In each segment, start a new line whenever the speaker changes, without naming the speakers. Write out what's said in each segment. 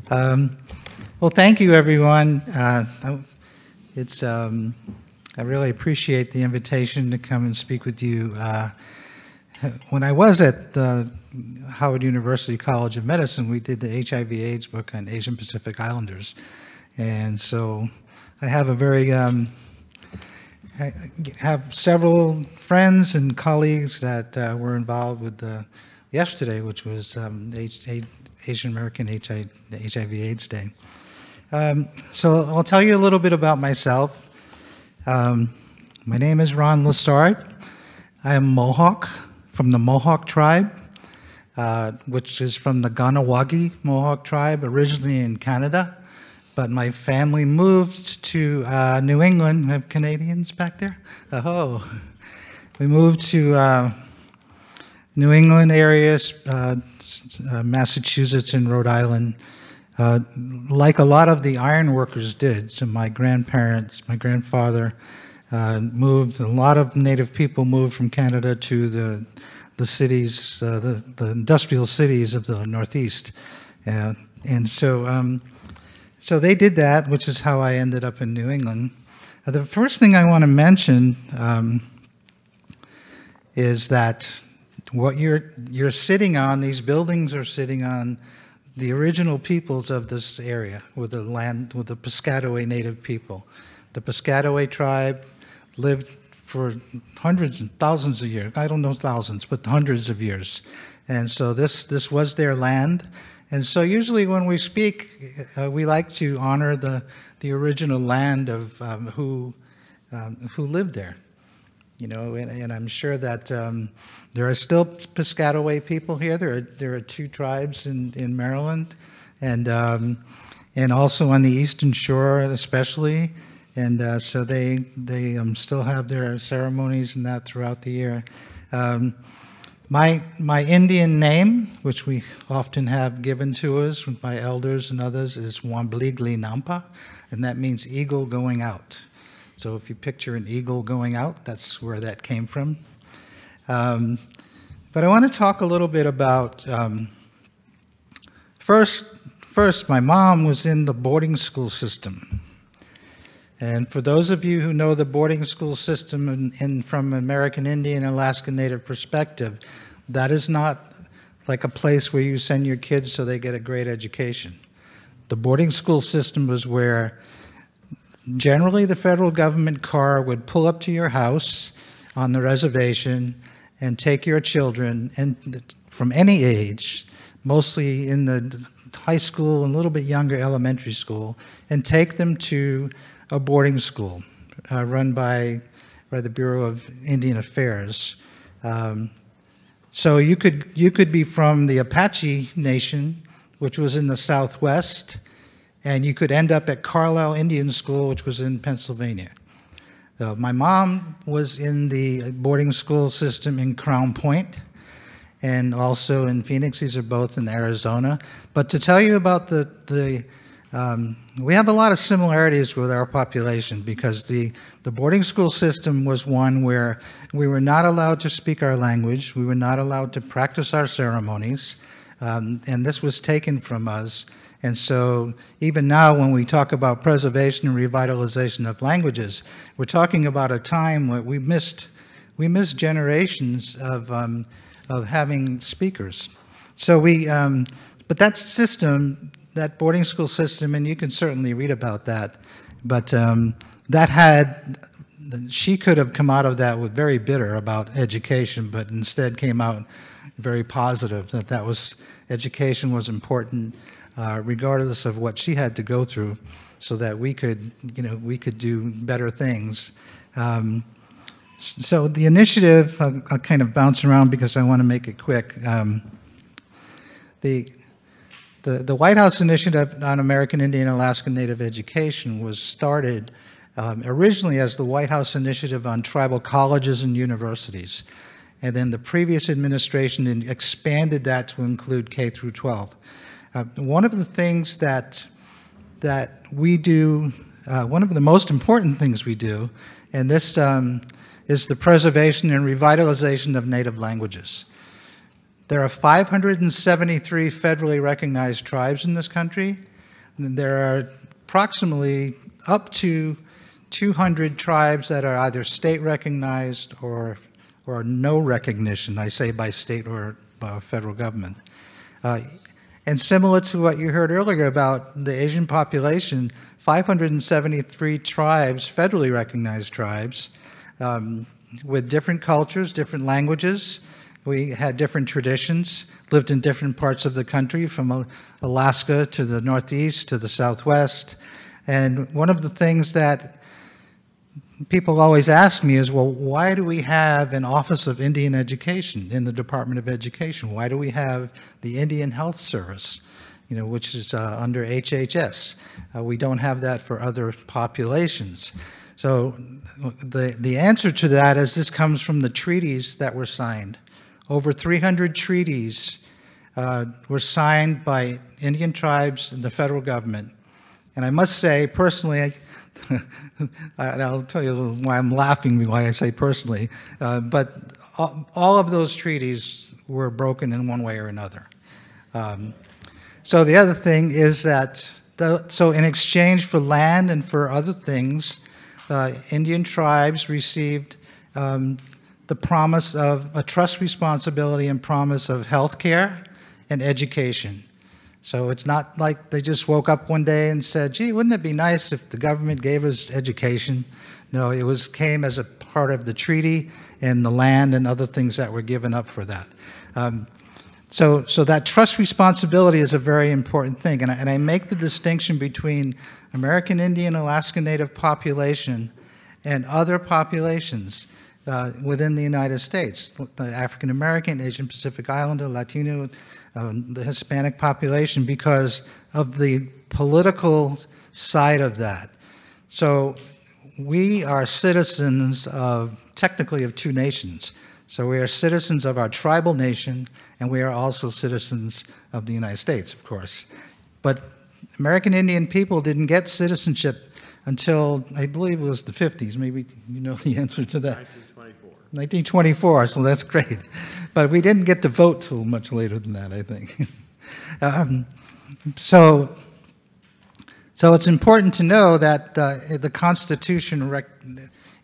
Well, thank you, everyone. I really appreciate the invitation to come and speak with you. When I was at the Howard University College of Medicine, we did the HIV/AIDS book on Asian Pacific Islanders, and so I have I have several friends and colleagues that were involved with yesterday, which was Asian American HIV/AIDS Day. So I'll tell you a little bit about myself. My name is Ron Lessard. I am Mohawk, from the Mohawk tribe, which is from the Ganawagi Mohawk tribe, originally in Canada. But my family moved to New England. We have Canadians back there? Oh. We moved to New England areas, Massachusetts and Rhode Island, like a lot of the iron workers did. So my grandparents, my grandfather moved, a lot of Native people moved from Canada to the cities, the industrial cities of the Northeast. And so, so they did that, which is how I ended up in New England. The first thing I want to mention is that what you're sitting on, these buildings are sitting on the original peoples of this area, with the Piscataway Native people. The Piscataway tribe lived for hundreds and thousands of years. I don't know thousands, but hundreds of years. And so this was their land. And so usually when we speak, we like to honor the original land of who lived there. You know, and I'm sure that there are still Piscataway people here. There are two tribes in Maryland, and also on the Eastern Shore, especially. And so they still have their ceremonies and that throughout the year. My Indian name, which we often have given to us by elders and others, is Wambligli Nampa, and that means eagle going out. So if you picture an eagle going out, that's where that came from. But I want to talk a little bit about, first, my mom was in the boarding school system. And for those of you who know the boarding school system from American Indian and Alaska Native perspective, that is not like a place where you send your kids so they get a great education. The boarding school system was where generally the federal government car would pull up to your house on the reservation and take your children, and from any age, mostly in the high school and a little bit younger elementary school, and take them to a boarding school run by the Bureau of Indian Affairs. So you could be from the Apache Nation, which was in the Southwest, and you could end up at Carlisle Indian School, which was in Pennsylvania. My mom was in the boarding school system in Crown Point and also in Phoenix. These are both in Arizona. But to tell you about we have a lot of similarities with our population, because the boarding school system was one where we were not allowed to speak our language. We were not allowed to practice our ceremonies. And this was taken from us. And so even now when we talk about preservation and revitalization of languages, we're talking about a time where we missed generations of having speakers. So but that system, that boarding school system, and you can certainly read about that, but she could have come out of that with very bitter about education, but instead came out very positive that education was important, regardless of what she had to go through, so that we could do better things. So the initiative, I'll kind of bounce around because I want to make it quick. The White House Initiative on American Indian and Alaska Native Education was started originally as the White House Initiative on Tribal Colleges and Universities. And then the previous administration expanded that to include K through 12. One of the things that we do, one of the most important things we do, and this is the preservation and revitalization of native languages. There are 573 federally recognized tribes in this country. And there are approximately up to 200 tribes that are either state recognized or no recognition, I say by state or federal government. And similar to what you heard earlier about the Asian population, 573 tribes, federally recognized tribes, with different cultures, different languages. We had different traditions, lived in different parts of the country, from Alaska to the Northeast to the Southwest. And one of the things that people always ask me is, well, why do we have an Office of Indian Education in the Department of Education? Why do we have the Indian Health Service, which is under HHS? We don't have that for other populations. So the answer to that is this comes from the treaties that were signed. Over 300 treaties were signed by Indian tribes and the federal government. And I must say, personally, I'll tell you why I'm laughing, why I say personally, but all of those treaties were broken in one way or another. So the other thing is that, so in exchange for land and for other things, Indian tribes received the promise of a trust responsibility and promise of health care and education. So it's not like they just woke up one day and said, gee, wouldn't it be nice if the government gave us education? No, it came as a part of the treaty and the land and other things that were given up for that. So that trust responsibility is a very important thing. And I make the distinction between American Indian, Alaska Native population and other populations within the United States, the African American, Asian Pacific Islander, Latino, the Hispanic population, because of the political side of that. So we are citizens technically of two nations. So we are citizens of our tribal nation, and we are also citizens of the United States, of course. But American Indian people didn't get citizenship until, I believe it was the 50s. Maybe you know the answer to that. 1924, so that's great. But we didn't get to vote till much later than that, I think. So it's important to know that the Constitution,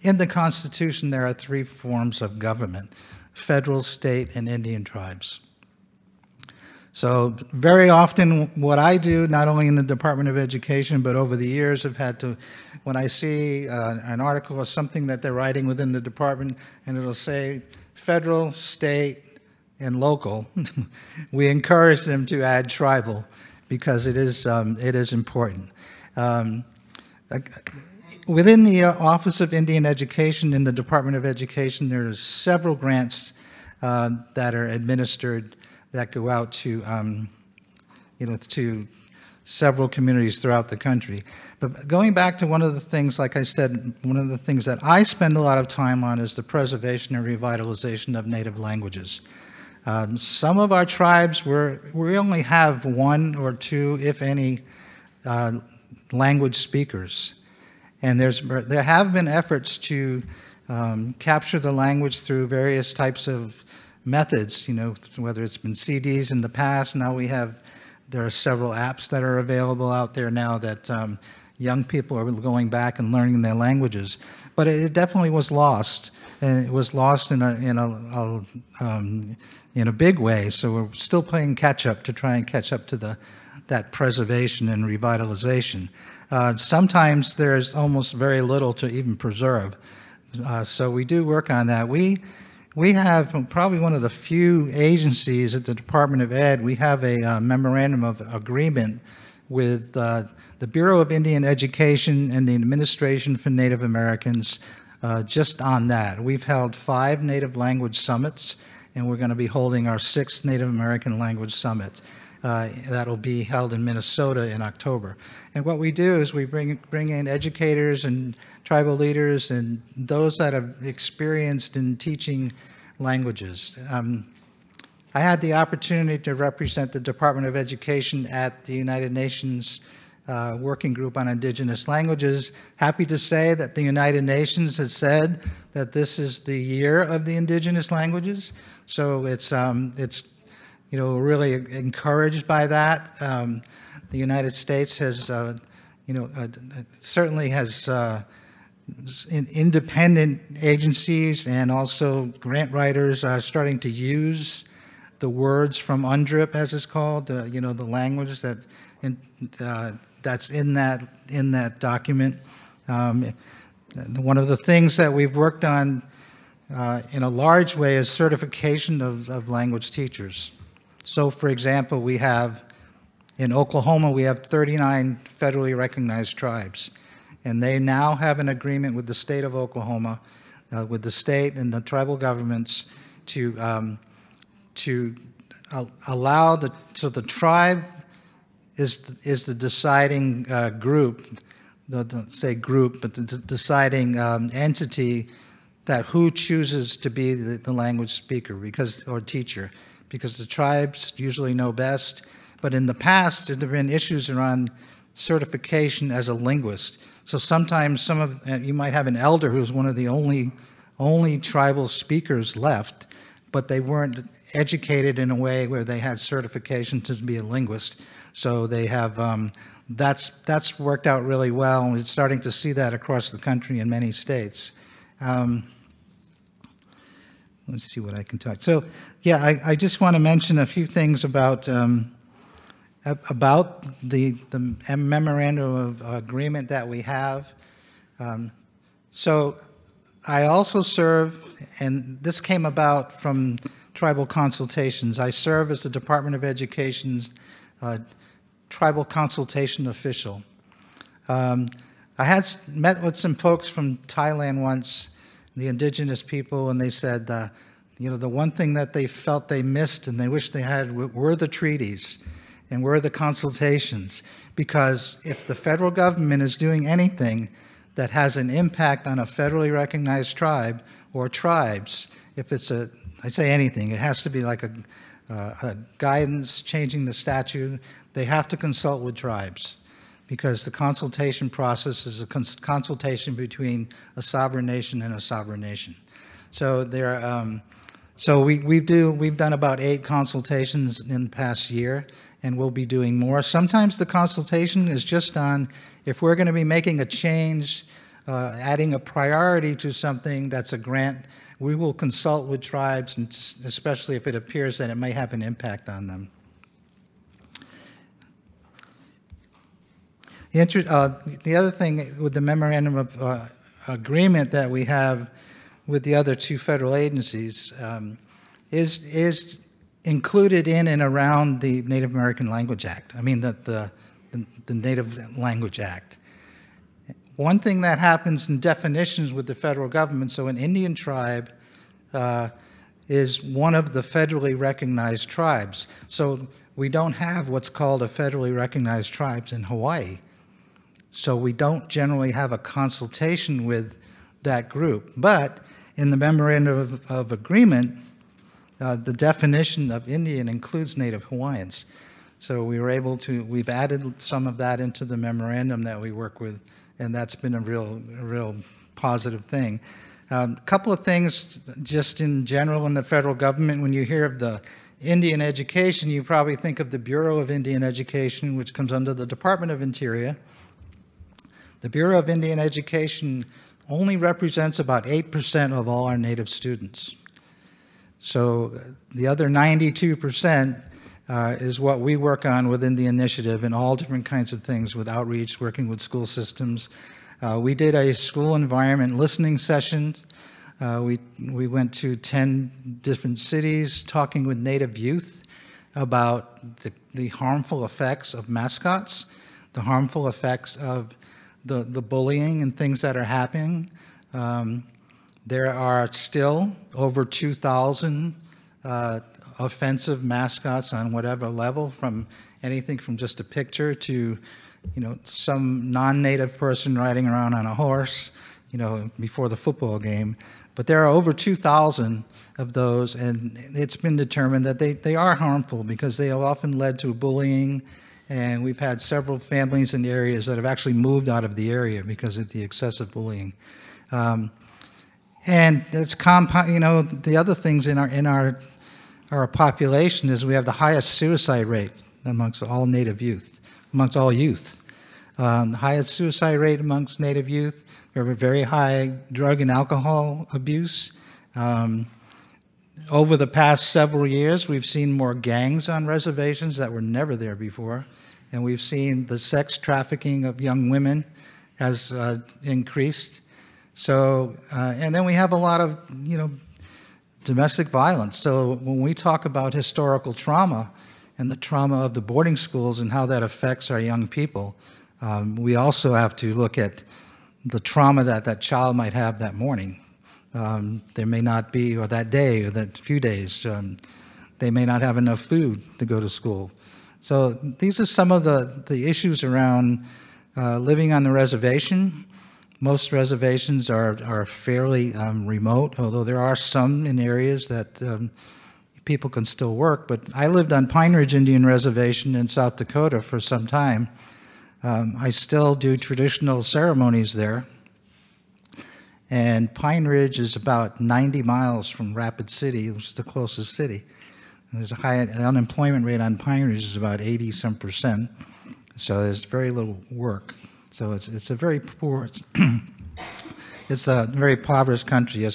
in the Constitution there are three forms of government: federal, state, and Indian tribes. So very often what I do, not only in the Department of Education, but over the years I've had to, when I see an article or something that they're writing within the department and it'll say federal, state, and local, we encourage them to add tribal because it is important. Within the Office of Indian Education in the Department of Education, there are several grants that are administered that go out to, to several communities throughout the country. But going back to one of the things, like I said, one of the things that I spend a lot of time on is the preservation and revitalization of native languages. Some of our tribes, we only have one or two, if any, language speakers. And there have been efforts to capture the language through various types of methods, whether it's been CDs in the past. Now there are several apps that are available out there now that young people are going back and learning their languages. But it definitely was lost, and it was lost in a big way. So we're still playing catch up to try and catch up to that preservation and revitalization. Sometimes there's almost very little to even preserve. So we do work on that. We have probably one of the few agencies at the Department of Ed. We have a memorandum of agreement with the Bureau of Indian Education and the Administration for Native Americans just on that. We've held 5 Native Language Summits, and we're going to be holding our 6th Native American Language Summit. That'll be held in Minnesota in October. And what we do is we bring in educators and tribal leaders and those that have experienced in teaching languages. I had the opportunity to represent the Department of Education at the United Nations Working Group on Indigenous Languages. Happy to say that the United Nations has said that this is the year of the indigenous languages. So it's we're really encouraged by that. The United States has, certainly has independent agencies and also grant writers are starting to use the words from UNDRIP, as it's called, the language that that's in that document. One of the things that we've worked on in a large way is certification of language teachers. So, for example, in Oklahoma, we have 39 federally recognized tribes, and they now have an agreement with the state of Oklahoma, with the state and the tribal governments to allow so the tribe is the deciding group, don't say group, but the deciding entity that who chooses to be the language speaker or teacher, because the tribes usually know best. But in the past, there have been issues around certification as a linguist. So sometimes you might have an elder who's one of the only tribal speakers left, but they weren't educated in a way where they had certification to be a linguist. So they have that's worked out really well, and we're starting to see that across the country in many states. Let's see what I can talk. So, yeah, I just want to mention a few things about the memorandum of agreement that we have. So I also serve, and this came about from tribal consultations. I serve as the Department of Education's tribal consultation official. I had met with some folks from Thailand once, the indigenous people, and they said, the one thing that they felt they missed and they wished they had were the treaties and were the consultations. Because if the federal government is doing anything that has an impact on a federally recognized tribe or tribes, if it's I say anything, it has to be like a guidance, changing the statute, they have to consult with tribes, because the consultation process is a consultation between a sovereign nation and a sovereign nation. So we've done about 8 consultations in the past year, and we'll be doing more. Sometimes the consultation is just on if we're going to be making a change, adding a priority to something that's a grant. We will consult with tribes, and especially if it appears that it may have an impact on them. The other thing with the memorandum of agreement that we have with the other 2 federal agencies is included in and around the Native American Language Act. I mean, the Native Language Act. One thing that happens in definitions with the federal government, so an Indian tribe is one of the federally recognized tribes. So we don't have what's called a federally recognized tribes in Hawaii. So we don't generally have a consultation with that group. But in the memorandum of agreement, the definition of Indian includes Native Hawaiians. So we've added some of that into the memorandum that we work with, and that's been a real positive thing. A couple of things just in general in the federal government. When you hear of the Indian education, you probably think of the Bureau of Indian Education, which comes under the Department of Interior. The Bureau of Indian Education only represents about 8% of all our Native students. So the other 92% is what we work on within the initiative in all different kinds of things, with outreach, working with school systems. We did a school environment listening session. We went to 10 different cities talking with Native youth about the harmful effects of mascots, the harmful effects of the bullying and things that are happening. There are still over 2,000 offensive mascots on whatever level, from anything from just a picture to, some non-native person riding around on a horse, before the football game. But there are over 2,000 of those, and it's been determined that they are harmful because they have often led to bullying. And we've had several families in the areas that have actually moved out of the area because of the excessive bullying. And it's the other things in our our population is we have the highest suicide rate amongst all Native youth, amongst all youth. The highest suicide rate amongst Native youth. We have a very high drug and alcohol abuse. Over the past several years, we've seen more gangs on reservations that were never there before. And we've seen the sex trafficking of young women has increased. So, and then we have a lot of, domestic violence. So when we talk about historical trauma and the trauma of the boarding schools and how that affects our young people, we also have to look at the trauma that that child might have that morning. There may not be, or that day, or that few days, they may not have enough food to go to school. So these are some of the issues around living on the reservation. Most reservations are fairly remote, although there are some in areas that people can still work. But I lived on Pine Ridge Indian Reservation in South Dakota for some time. I still do traditional ceremonies there. And Pine Ridge is about 90 miles from Rapid City, which is the closest city. And there's a high unemployment rate on Pine Ridge is about 80-some%. So there's very little work. So it's a very poor, it's a very impoverished country.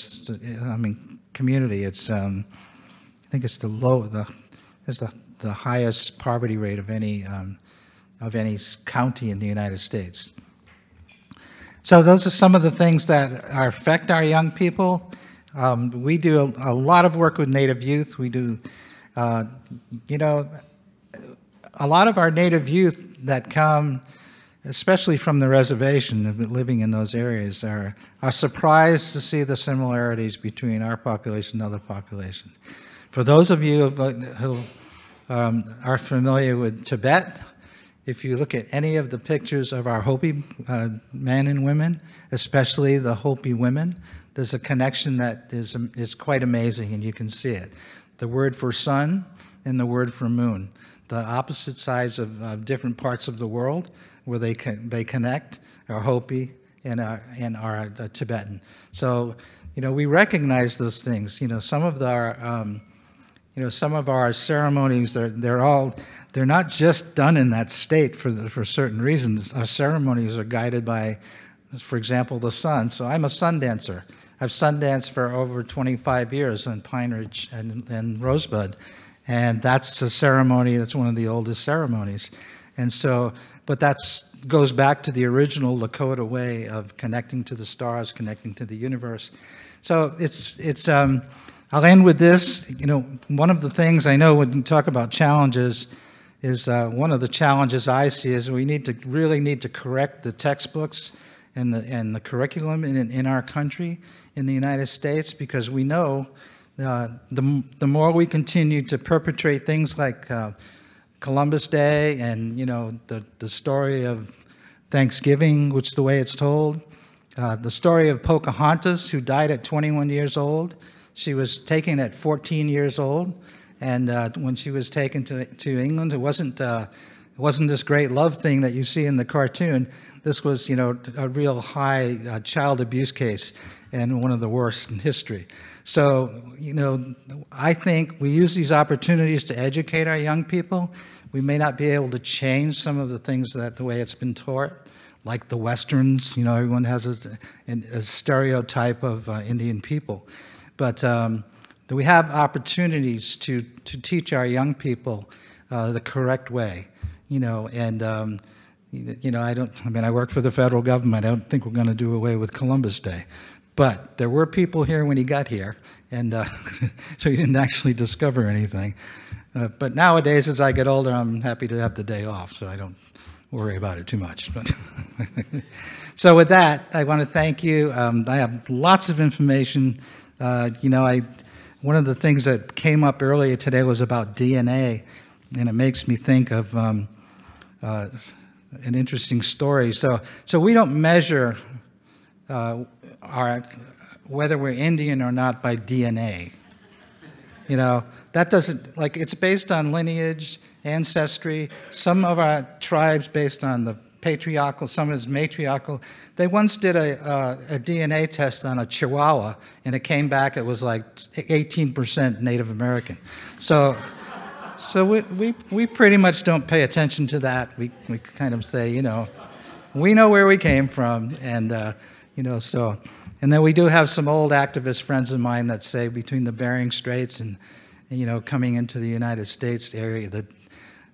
Community. It's I think it's the highest poverty rate of any county in the United States. So those are some of the things that affect our young people. We do a lot of work with Native youth. We do, a lot of our Native youth that come, especially from the reservation, living in those areas, are surprised to see the similarities between our population and other populations. For those of you who are familiar with Tibet, if you look at any of the pictures of our Hopi men and women, especially the Hopi women, there's a connection that is quite amazing, and you can see it. The word for sun and the word for moon, the opposite sides of different parts of the world where they connect, are Hopi and are Tibetan. So, we recognize those things. Some of our ceremonies, they're not just done in that state for certain reasons. Our ceremonies are guided by, for example, the sun. So I'm a sun dancer. I've sun danced for over 25 years on Pine Ridge and Rosebud. And that's a ceremony, that's one of the oldest ceremonies. And so, but that goes back to the original Lakota way of connecting to the stars, connecting to the universe. So I'll end with this. One of the things I know when you talk about challenges is one of the challenges I see is we really need to correct the textbooks and the curriculum in our country, in the United States, because we know the more we continue to perpetrate things like Columbus Day and the story of Thanksgiving, which is the way it's told, the story of Pocahontas, who died at 21 years old. She was taken at 14 years old, and when she was taken to England, it wasn't this great love thing that you see in the cartoon. This was, a real high child abuse case, and one of the worst in history. So, I think we use these opportunities to educate our young people. We may not be able to change some of the things the way it's been taught, like the Westerns. Everyone has a stereotype of Indian people. But we have opportunities to teach our young people the correct way, and I work for the federal government. I don't think we're going to do away with Columbus Day, but there were people here when he got here, and so he didn't actually discover anything. But nowadays, as I get older, I'm happy to have the day off, so I don't worry about it too much. But so with that, I want to thank you. I have lots of information. One of the things that came up earlier today was about DNA, and it makes me think of an interesting story. So we don't measure whether we're Indian or not by DNA. That doesn't, it's based on lineage, ancestry. Some of our tribes based on the patriarchal, some is matriarchal. They once did a DNA test on a Chihuahua, and it came back, it was like 18% Native American. So we pretty much don't pay attention to that. We kind of say, you know, we know where we came from, and, you know, so. And then we do have some old activist friends of mine that say between the Bering Straits and you know, coming into the United States area, that,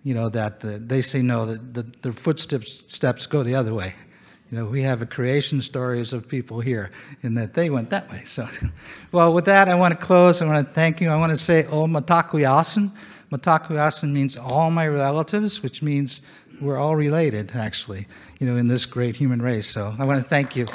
you know, that they say no, that the footsteps go the other way. You know, we have a creation stories of people here, and that they went that way. So, well, with that, I want to close. I want to thank you. I want to say, O Matakuyasin. Matakuyasin means all my relatives, which means we're all related, actually, you know, in this great human race. So I want to thank you.